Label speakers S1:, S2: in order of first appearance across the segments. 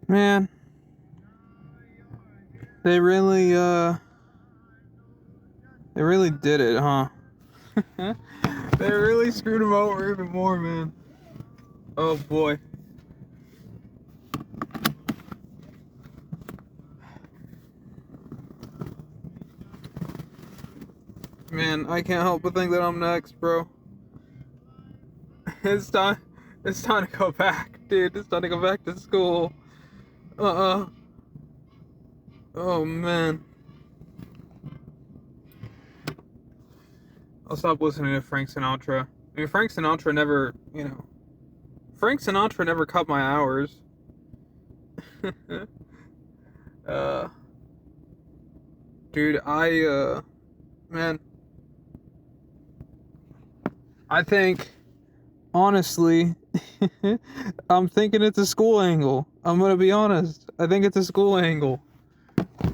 S1: Man, they really, they really did it, huh? They really screwed him over even more, man. Oh boy. Man, I can't help but think that I'm next, bro. It's time. It's time to go back, dude. It's time to go back to school. Oh man. I'll stop listening to Frank Sinatra. I mean, Frank Sinatra never, Frank Sinatra never cut my hours. uh, Dude, man, I think, honestly, I'm thinking it's a school angle. I'm gonna be honest. I think it's a school angle.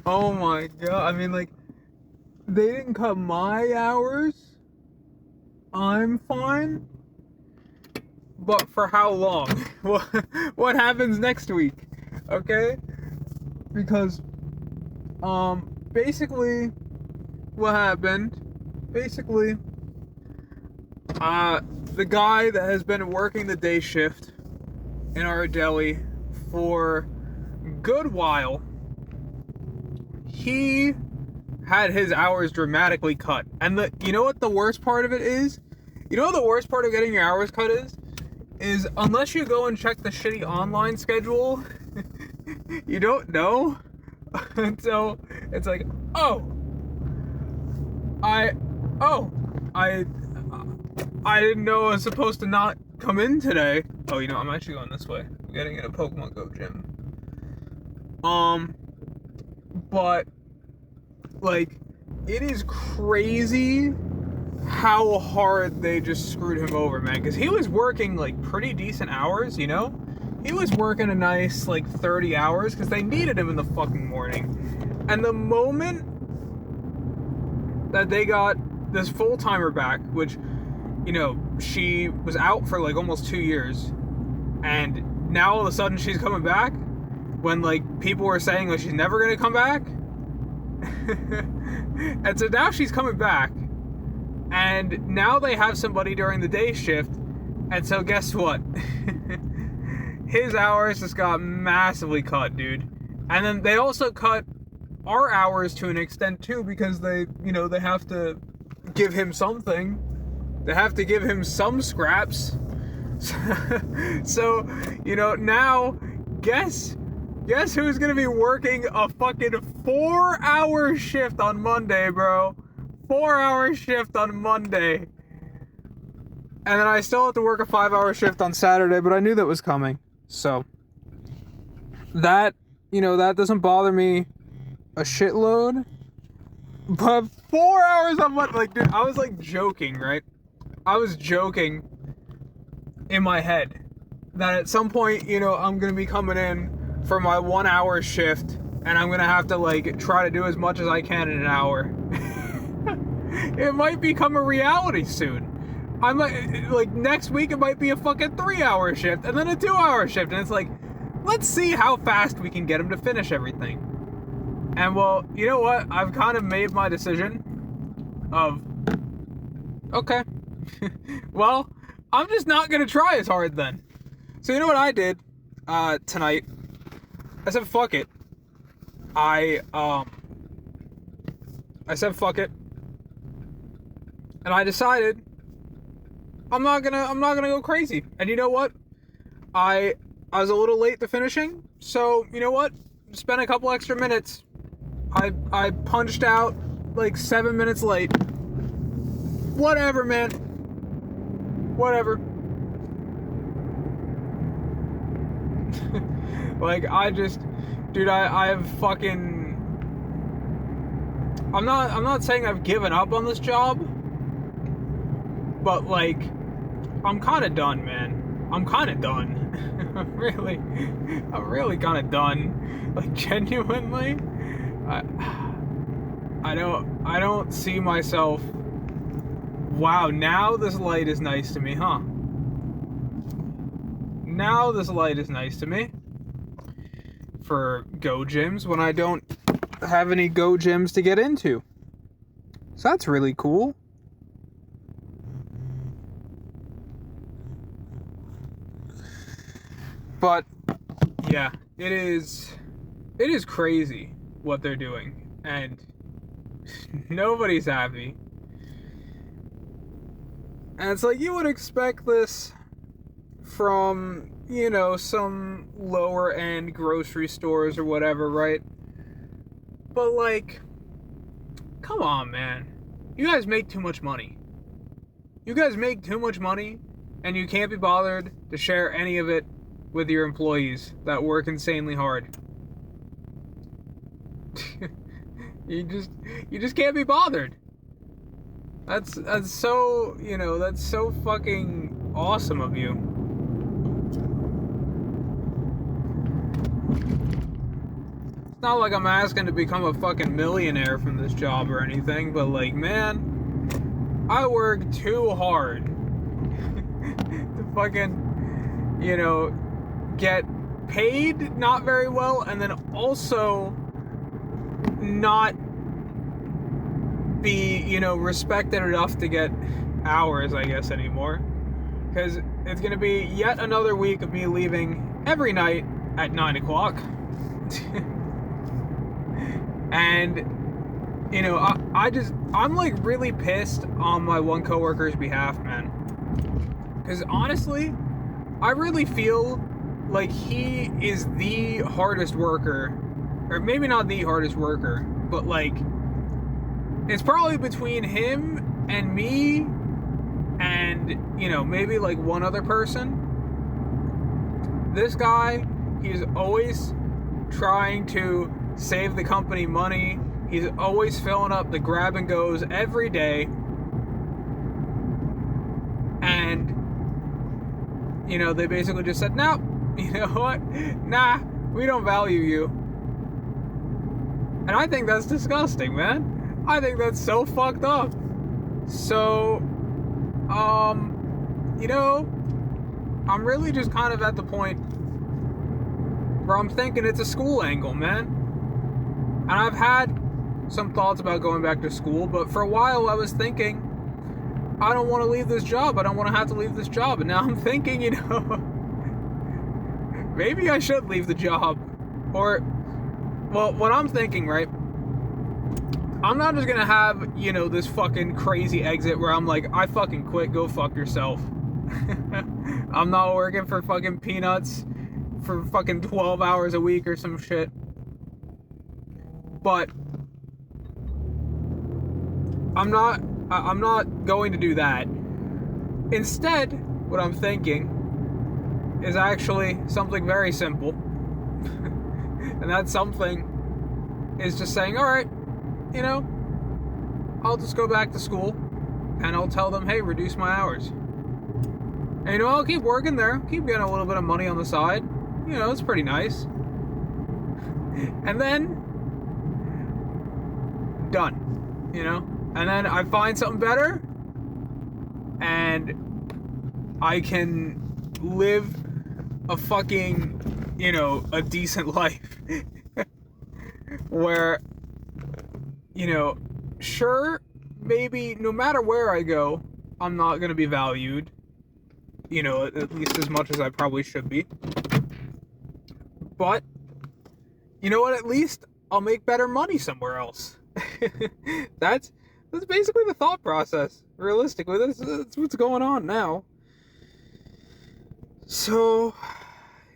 S1: Oh my god. I mean, like, they didn't cut my hours. I'm fine. But for how long? What happens next week? Okay? Because, basically, what happened, the guy that has been working the day shift in our deli for a good while, he had his hours dramatically cut. And you know what the worst part of it is? You know what the worst part of getting your hours cut is? Is unless you go and check the shitty online schedule, you don't know. So it's like, I didn't know I was supposed to not come in today. Oh, I'm actually going this way. I'm getting in a Pokemon Go gym. But like, it is crazy how hard they just screwed him over, man. Because he was working like pretty decent hours, He was working a nice like 30 hours because they needed him in the fucking morning. And the moment that they got this full-timer back, which, she was out for like almost 2 years, and now all of a sudden she's coming back when like people were saying like she's never gonna come back. And so now she's coming back, and now they have somebody during the day shift, and so guess what? His hours just got massively cut, dude. And then they also cut our hours to an extent too, because they have to give him something. They have to give him some scraps. So, now guess who's gonna be working a fucking 4-hour shift on Monday, bro? 4-hour shift on Monday. And then I still have to work a 5-hour shift on Saturday, but I knew that was coming. So that, that doesn't bother me a shitload. But 4 hours on Monday, like, dude, I was like joking, right? I was joking in my head that at some point, I'm gonna be coming in for my 1-hour shift, and I'm gonna have to like try to do as much as I can in an hour. It might become a reality soon. I might, like, next week it might be a fucking 3-hour shift and then a 2-hour shift, and it's like, let's see how fast we can get him to finish everything. And well, you know what? I've kind of made my decision of, okay, well, I'm just not gonna try as hard then. So you know what I did tonight? I said fuck it. I said fuck it, and I decided I'm not gonna go crazy. And you know what? I was a little late to finishing, so you know what? Spent a couple extra minutes. I punched out like 7 minutes late. Whatever, man. Whatever. Like, dude, I've fucking, I'm not saying I've given up on this job, but like, I'm kind of done, man. I'm kind of done. I'm really kind of done. Like, genuinely, I don't see myself. Wow, now this light is nice to me, huh? Now this light is nice to me. for go gyms when I don't have any go gyms to get into. So that's really cool. But yeah, it is crazy what they're doing, and nobody's happy. And it's like, you would expect this from, you know, some lower end grocery stores or whatever, right? But like, come on, man. You guys make too much money. You guys make too much money, and you can't be bothered to share any of it with your employees that work insanely hard. You just can't be bothered. That's so, you know, that's so fucking awesome of you. It's not like I'm asking to become a fucking millionaire from this job or anything, but like, man, I work too hard to fucking, you know, get paid not very well, and then also not be, you know, respected enough to get hours, I guess, anymore. Because it's going to be yet another week of me leaving every night at 9 o'clock. And, you know, I'm like really pissed on my one coworker's behalf, man. Because honestly, I really feel like he is the hardest worker, or maybe not the hardest worker, but like, it's probably between him and me and, you know, maybe like one other person. This guy, he's always trying to save the company money. He's always filling up the grab and goes every day. And, you know, they basically just said, no, you know what? Nah, we don't value you. And I think that's disgusting, man. I think that's so fucked up. So, you know, I'm really just kind of at the point where I'm thinking it's a school angle, man. And I've had some thoughts about going back to school, but for a while I was thinking, I don't want to leave this job. I don't want to have to leave this job. And now I'm thinking, you know, maybe I should leave the job. Or, well, what I'm thinking, right? I'm not just gonna have, you know, this fucking crazy exit where I'm like, I fucking quit, go fuck yourself. I'm not working for fucking peanuts for fucking 12 hours a week or some shit. But I'm not going to do that. Instead, what I'm thinking is actually something very simple. And that something is just saying, all right, you know, I'll just go back to school and I'll tell them, hey, reduce my hours. And, you know, I'll keep working there, keep getting a little bit of money on the side. You know, it's pretty nice. And then, done, you know? And then I find something better and I can live a fucking, you know, a decent life. Where, you know, sure, maybe no matter where I go, I'm not going to be valued, you know, at least as much as I probably should be. But, you know what, at least I'll make better money somewhere else. That's basically the thought process. Realistically, that's what's going on now. So,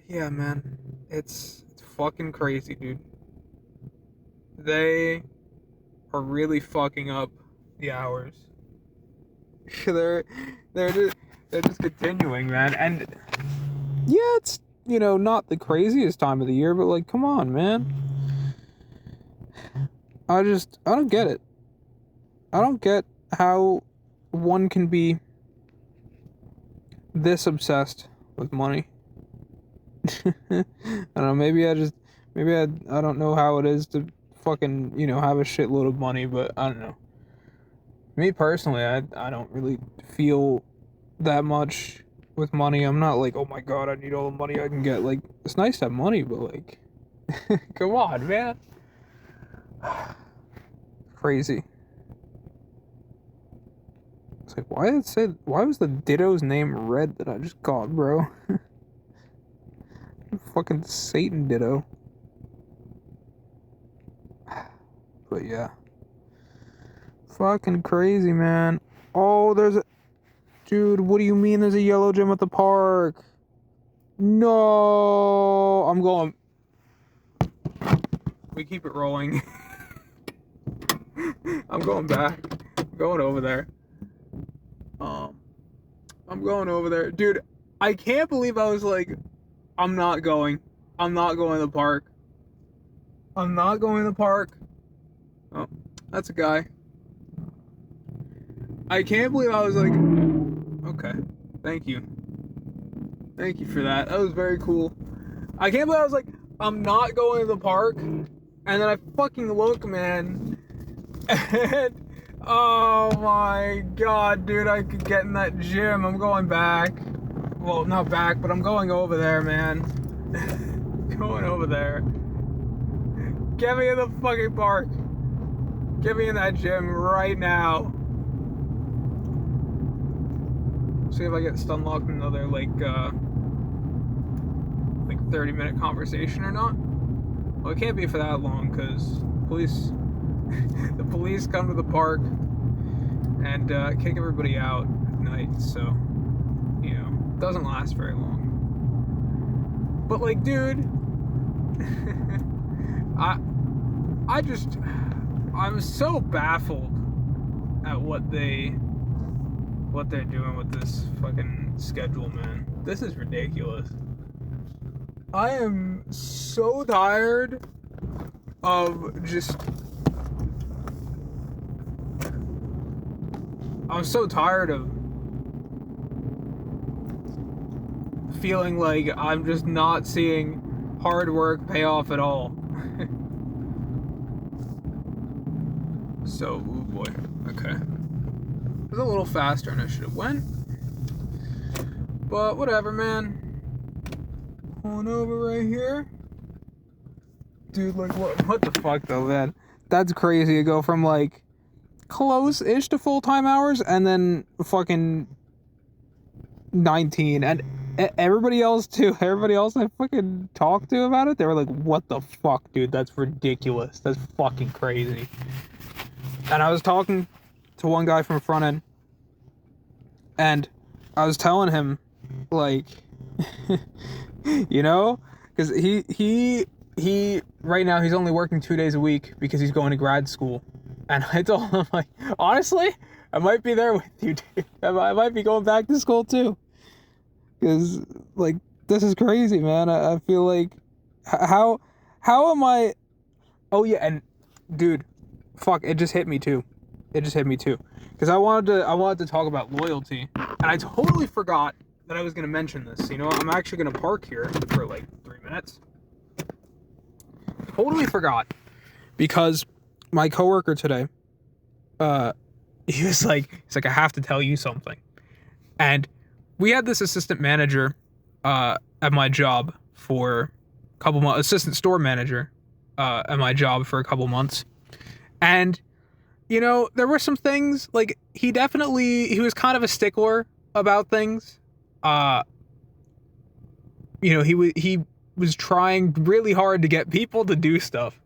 S1: yeah, man, it's fucking crazy, dude. They are really fucking up the hours. they're just continuing, man. And yeah, it's, you know, not the craziest time of the year, but like, come on, man. I don't get it. I don't get how one can be this obsessed with money. I don't know, maybe I don't know how it is to fucking, you know, have a shitload of money, but I don't know. Me personally, I don't really feel that much with money. I'm not like, oh my god, I need all the money I can get. Like, it's nice to have money, but like, Come on, man. Crazy. It's like, why was the Ditto's name red that I just got, bro? Fucking Satan Ditto. But yeah. Fucking crazy, man. Oh, dude, what do you mean there's a yellow gym at the park? No, I'm going. We keep it rolling. I'm going back. I'm going over there. I'm going over there. Dude, I can't believe I was like, I'm not going. I'm not going to the park. I'm not going to the park. Oh, that's a guy. I can't believe I was like, okay, thank you. Thank you for that. That was very cool. I can't believe I was like, I'm not going to the park. And then I fucking look, man. And, oh my god, dude, I could get in that gym. I'm going back. Well, not back, but I'm going over there, man. Going over there. Get me in the fucking park. Get me in that gym right now. See if I get stun locked in another like 30-minute conversation or not. Well, it can't be for that long because the police come to the park and kick everybody out at night, so you know, it doesn't last very long. But like, dude, I'm so baffled at what they're doing with this fucking schedule, man. This is ridiculous. I am so tired of just... I'm so tired of feeling like I'm just not seeing hard work pay off at all. So, oh boy. Okay. It was a little faster than I should have went. But whatever, man. Pulling over right here. Dude, like, what the fuck, though, man? That's crazy to go from, like, close-ish to full-time hours and then fucking 19. And everybody else, too. Everybody else I fucking talked to about it, they were like, what the fuck, dude? That's ridiculous. That's fucking crazy. And I was talking to one guy from front end, and I was telling him, like, you know, because he right now he's only working 2 days a week because he's going to grad school, and I told him, like, honestly, I might be there with you, dude. I might be going back to school too, because like this is crazy, man. I feel like how am I? Oh yeah, and dude. Fuck, it just hit me too. Because I wanted to talk about loyalty. And I totally forgot that I was going to mention this. You know, I'm actually going to park here for like 3 minutes. Totally forgot. Because my coworker today, he's like, I have to tell you something. And we had this assistant manager at my job for a couple months, assistant store manager at my job for a couple months. And, you know, there were some things, like, he was kind of a stickler about things. You know, he was trying really hard to get people to do stuff.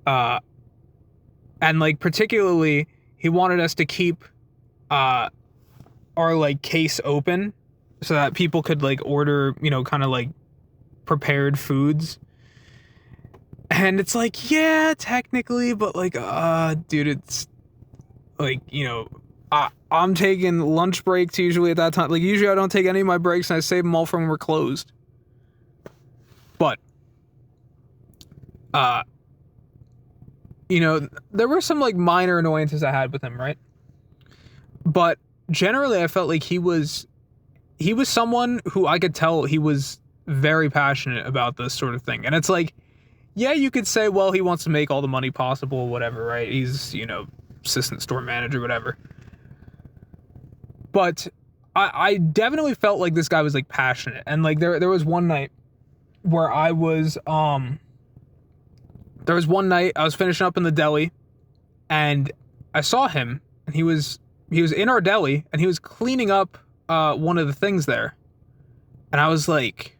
S1: And, like, particularly, he wanted us to keep our, like, case open so that people could, like, order, you know, kind of, like, prepared foods. And it's like, yeah, technically, but like, dude, it's like, you know, I'm taking lunch breaks usually at that time. Like, usually I don't take any of my breaks and I save them all from when we're closed. But, you know, there were some like minor annoyances I had with him, right? But generally I felt like he was someone who I could tell he was very passionate about this sort of thing. And it's like, yeah, you could say, well, he wants to make all the money possible, whatever, right? He's, you know, assistant store manager, whatever. But I definitely felt like this guy was, like, passionate. And, like, there was one night where I was, there was one night I was finishing up in the deli, and I saw him, and he was in our deli, and he was cleaning up one of the things there, and I was like,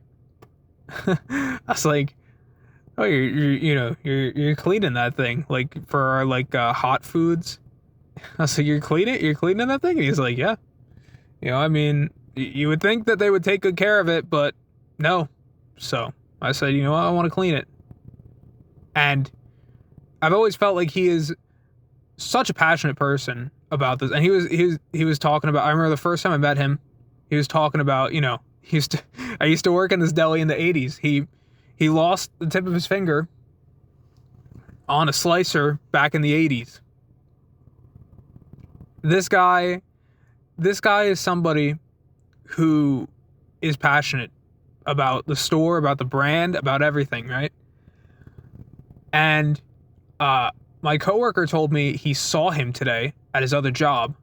S1: oh, you're cleaning that thing, like for our like hot foods. I was like, you're cleaning that thing, and he's like, yeah. I mean, you would think that they would take good care of it, but no. So I said, you know what, I want to clean it. And I've always felt like he is such a passionate person about this. And he was talking about, I remember the first time I met him, he was talking about, I used to work in this deli in the 80s. He lost the tip of his finger on a slicer back in the 80s. This guy is somebody who is passionate about the store, about the brand, about everything, right? And my coworker told me he saw him today at his other job.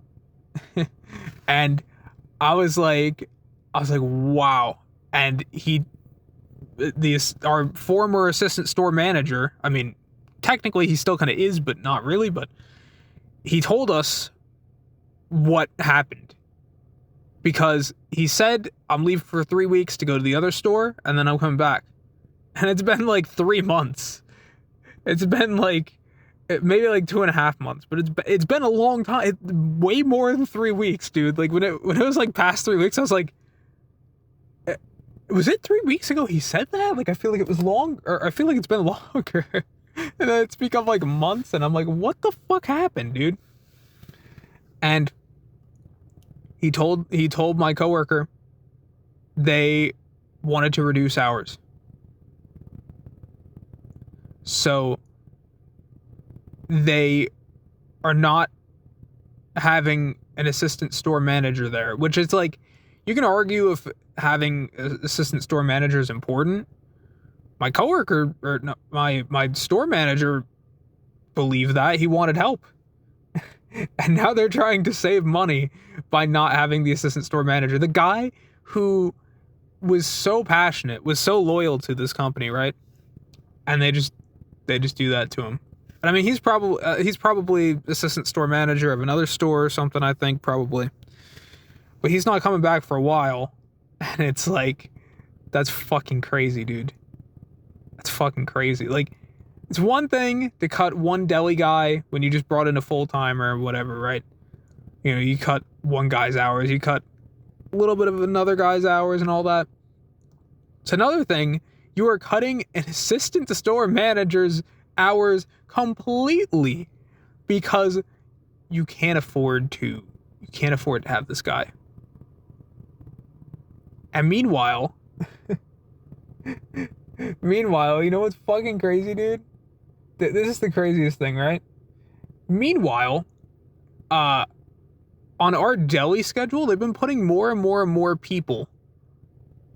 S1: And I was like, wow. And our former assistant store manager, I mean, technically he still kind of is, but not really, but he told us what happened, because he said, I'm leaving for 3 weeks to go to the other store, and then I'm coming back. And it's been like 3 months. It's been like maybe like 2.5 months, but it's been a long time. Way more than 3 weeks, dude. Like when it was like past 3 weeks, I was like, was it 3 weeks ago he said that? Like I feel like it was long, or I feel like it's been longer. And then it's become like months, and I'm like, what the fuck happened, dude? And he told my coworker they wanted to reduce hours. So they are not having an assistant store manager there, which is like, you can argue if having an assistant store manager is important. My coworker, or no, my store manager believed that. He wanted help. And now they're trying to save money by not having the assistant store manager. The guy who was so passionate, was so loyal to this company, right? And they just do that to him. And I mean, he's probably assistant store manager of another store or something, I think, probably. But he's not coming back for a while. And it's like, that's fucking crazy, dude. That's fucking crazy. Like, it's one thing to cut one deli guy when you just brought in a full-timer or whatever, right? You cut one guy's hours, you cut a little bit of another guy's hours and all that. It's another thing, you are cutting an assistant store manager's hours completely because you can't afford to have this guy. And meanwhile, you know what's fucking crazy, dude? This is the craziest thing, right? Meanwhile, on our deli schedule, they've been putting more and more and more people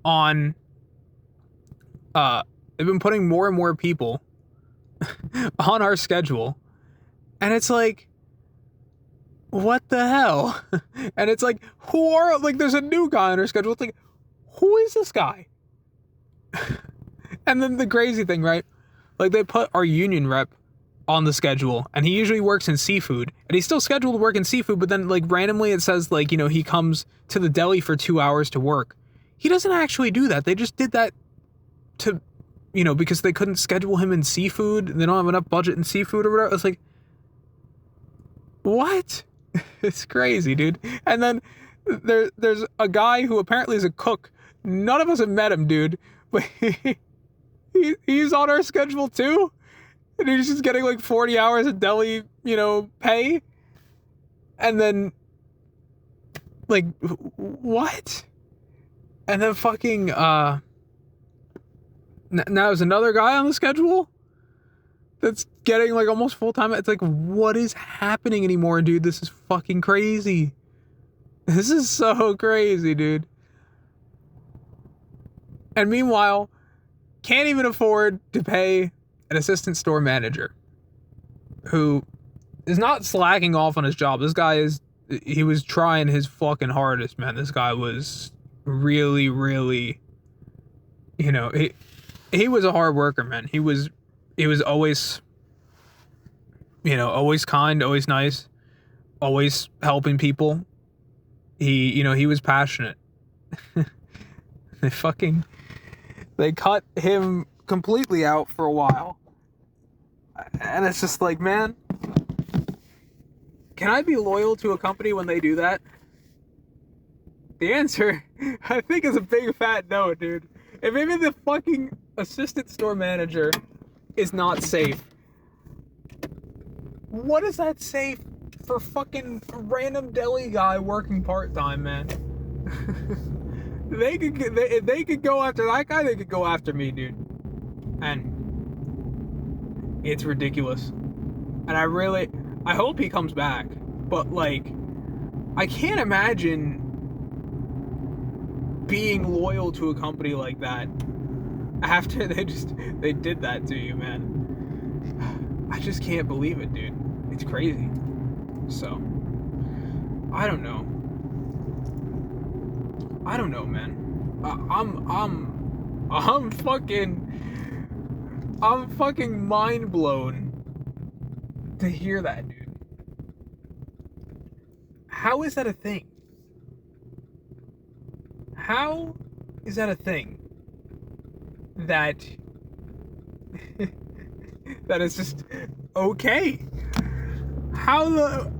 S1: on. They've been putting more and more people on our schedule, and it's like, what the hell? And it's like, there's a new guy on our schedule. It's like, who is this guy? And then the crazy thing, right? Like, they put our union rep on the schedule, and he usually works in seafood, and he's still scheduled to work in seafood, but then, like, randomly it says, like, he comes to the deli for 2 hours to work. He doesn't actually do that. They just did that to, because they couldn't schedule him in seafood. They don't have enough budget in seafood or whatever. It's like, what? It's crazy, dude. And then there's a guy who apparently is a cook. None of us have met him, dude, but he's on our schedule too, and he's just getting like 40 hours of deli, pay. And then, like, what? And then fucking, now there's another guy on the schedule that's getting like almost full time. It's like, what is happening anymore, dude? This is fucking crazy. This is so crazy, dude. And meanwhile, can't even afford to pay an assistant store manager who is not slacking off on his job. This guy he was trying his fucking hardest, man. This guy was really, really, he was a hard worker, man. He was always, always kind, always nice, always helping people. He was passionate. They cut him completely out for a while. And it's just like, man, can I be loyal to a company when they do that? The answer, I think, is a big fat no, dude. If maybe the fucking assistant store manager is not safe, what is that safe for fucking random deli guy working part-time, man? If they could go after that guy, they could go after me, dude. And it's ridiculous. And I hope he comes back. But, like, I can't imagine being loyal to a company like that after they did that to you, man. I just can't believe it, dude. It's crazy. So, I don't know, man. I'm fucking mind blown to hear that, dude. How is that a thing? How is that a thing? That is just okay. How?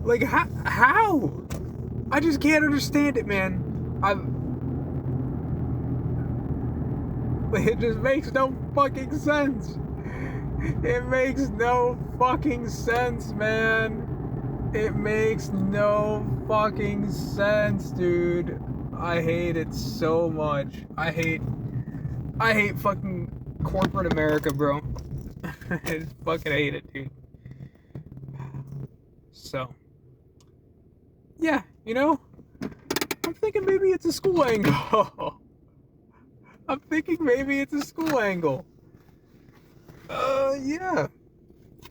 S1: Like, how? I just can't understand it, man. It just makes no fucking sense. It makes no fucking sense, man. It makes no fucking sense, dude. I hate it so much. I hate fucking corporate America, bro. I just fucking hate it, dude. So, yeah, I'm thinking maybe it's a school angle. Yeah.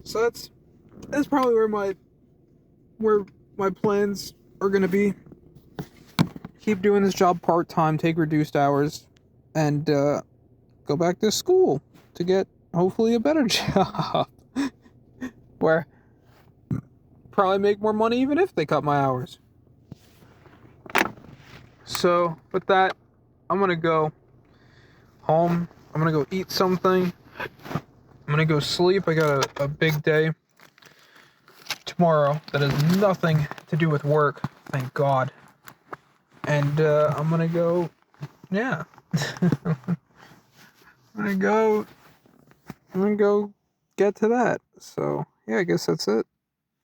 S1: So that's probably where my plans are gonna be. Keep doing this job part-time, take reduced hours, and go back to school to get hopefully a better job where probably make more money even if they cut my hours. So with that, I'm gonna go home. I'm gonna go eat something. I'm gonna go sleep. I got a big day tomorrow that has nothing to do with work, thank God. And I'm gonna go, yeah. I'm gonna go get to that. So yeah, I guess that's it.